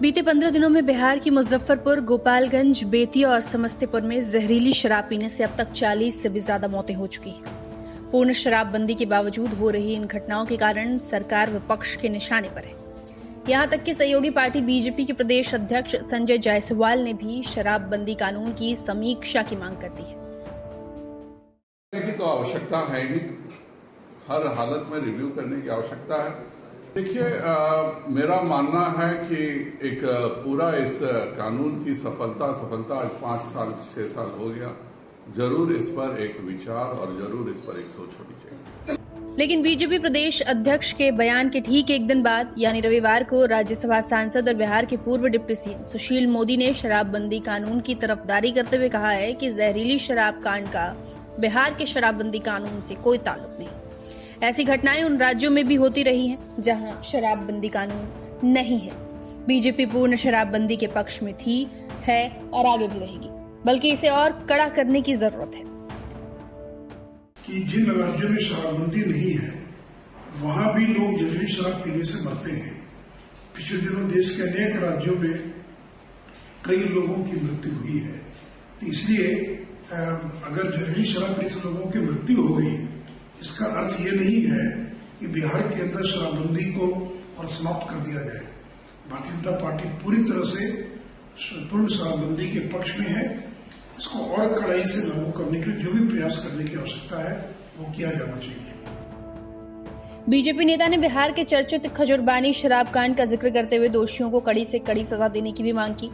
बीते 15 दिनों में बिहार की मुजफ्फरपुर, गोपालगंज, बेतिया और समस्तीपुर में जहरीली शराब पीने से अब तक 40 से भी ज्यादा मौतें हो चुकी हैं। पूर्ण शराबबंदी के बावजूद हो रही इन घटनाओं के कारण सरकार विपक्ष के निशाने पर है। यहां तक कि सहयोगी पार्टी बीजेपी के प्रदेश अध्यक्ष संजय जायसवाल ने भी शराबबंदी कानून की समीक्षा की मांग कर दी है। की तो आवश्यकता है ही, हर हालत में रिव्यू करने की आवश्यकता है। देखिए, मेरा मानना है कि एक पूरा इस कानून की सफलता आज 5 साल 6 साल हो गया। जरूर इस पर एक विचार और जरूर इस पर एक सोच होनी चाहिए। लेकिन बीजेपी प्रदेश अध्यक्ष के बयान के ठीक एक दिन बाद यानी रविवार को राज्यसभा सांसद और बिहार के पूर्व डिप्टी सीएम सुशील मोदी ने शराबबंदी कानून की तरफदारी करते हुए कहा है कि जहरीली शराब कांड का बिहार के शराबबंदी कानून से कोई ताल्लुक नहीं। ऐसी घटनाएं उन राज्यों में भी होती रही हैं जहां शराबबंदी कानून नहीं है। बीजेपी पूर्ण शराबबंदी के पक्ष में थी, है और आगे भी रहेगी, बल्कि इसे और कड़ा करने की जरूरत है। कि जिन राज्यों में शराबबंदी नहीं है वहां भी लोग जहरीली शराब पीने से मरते हैं। पिछले दिनों देश के अनेक राज्यों में कई लोगों की मृत्यु हुई है। तो इसलिए अगर जहरीली शराब पीने से लोगों की मृत्यु हो गई, इसका अर्थ ये नहीं है कि बिहार के अंदर शराबबंदी को और समाप्त कर दिया जाए। भारतीय जनता पार्टी पूरी तरह से पूर्ण शराबबंदी के पक्ष में है। इसको और कड़ाई से लागू करने के लिए जो भी प्रयास करने की आवश्यकता है वो किया जाना चाहिए। बीजेपी नेता ने बिहार के चर्चित खजुरबानी शराब कांड का जिक्र करते हुए दोषियों को कड़ी से कड़ी सजा देने की भी मांग की।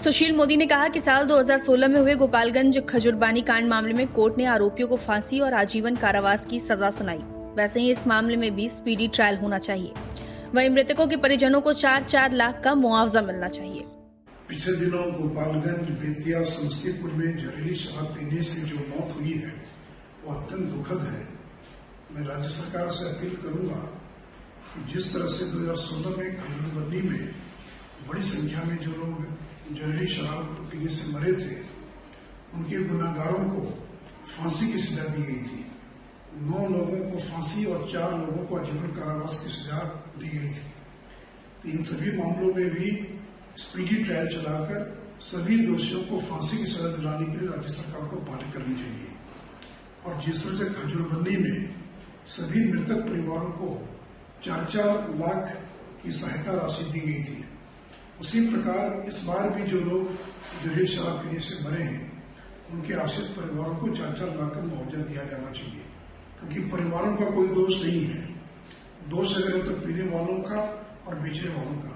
सुशील मोदी ने कहा कि साल 2016 में हुए गोपालगंज खजुरबानी कांड मामले में कोर्ट ने आरोपियों को फांसी और आजीवन कारावास की सजा सुनाई। वैसे ही इस मामले में भी स्पीडी ट्रायल होना चाहिए। वहीं मृतकों के परिजनों को 4-4 लाख का मुआवजा मिलना चाहिए। पिछले दिनों गोपालगंज, बेतिया, समस्तीपुर में जहरीली शराब पीने से जो मौत हुई है वो अत्यंत दुखद है। मैं राज्य सरकार से अपील करूंगा कि जिस तरह से 2016 में खजुरबानी में बड़ी संख्या में जो लोग जहरीली शराब पीने से मरे थे, उनके गुनाहगारों को फांसी की सजा दी गई थी। 9 लोगों को फांसी और 4 लोगों को आजीवन कारावास की सजा दी गई थी। तो इन सभी मामलों में भी स्पीडी ट्रायल चलाकर सभी दोषियों को फांसी की सजा दिलाने के लिए राज्य सरकार को पहल करनी चाहिए। और जिस तरह से खजुरबंदी में सभी मृतक परिवारों को 4-4 लाख की सहायता राशि दी गई थी, उसी प्रकार इस बार भी जो लोग जहरीली शराब पीने से मरे हैं उनके आश्रित परिवारों को 4-4 लाख का मुआवजा दिया जाना चाहिए, क्योंकि परिवारों का कोई दोष नहीं है। दोष अगर है तो पीने वालों का और बेचने वालों का।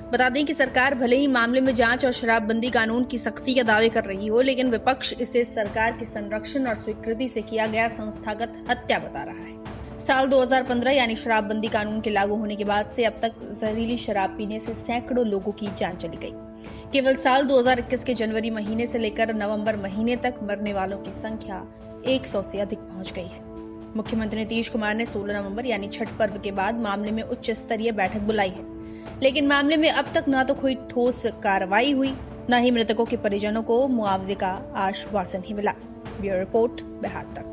बता दें कि सरकार भले ही मामले में जांच और शराबबंदी कानून की सख्ती के दावे कर रही हो, लेकिन विपक्ष इसे सरकार के संरक्षण और स्वीकृति से किया गया संस्थागत हत्या बता रहा है। साल 2015 यानी शराबबंदी कानून के लागू होने के बाद से अब तक जहरीली शराब पीने से सैकड़ों लोगों की जान चली गई। केवल साल 2021 के जनवरी महीने से लेकर नवंबर महीने तक मरने वालों की संख्या 100 से अधिक पहुंच गई है। मुख्यमंत्री नीतीश कुमार ने 16 नवंबर यानी छठ पर्व के बाद मामले में उच्च स्तरीय बैठक बुलाई है, लेकिन मामले में अब तक न तो कोई ठोस कार्रवाई हुई, न ही मृतकों के परिजनों को मुआवजे का आश्वासन ही मिला। ब्यूरो रिपोर्ट, बिहार तक।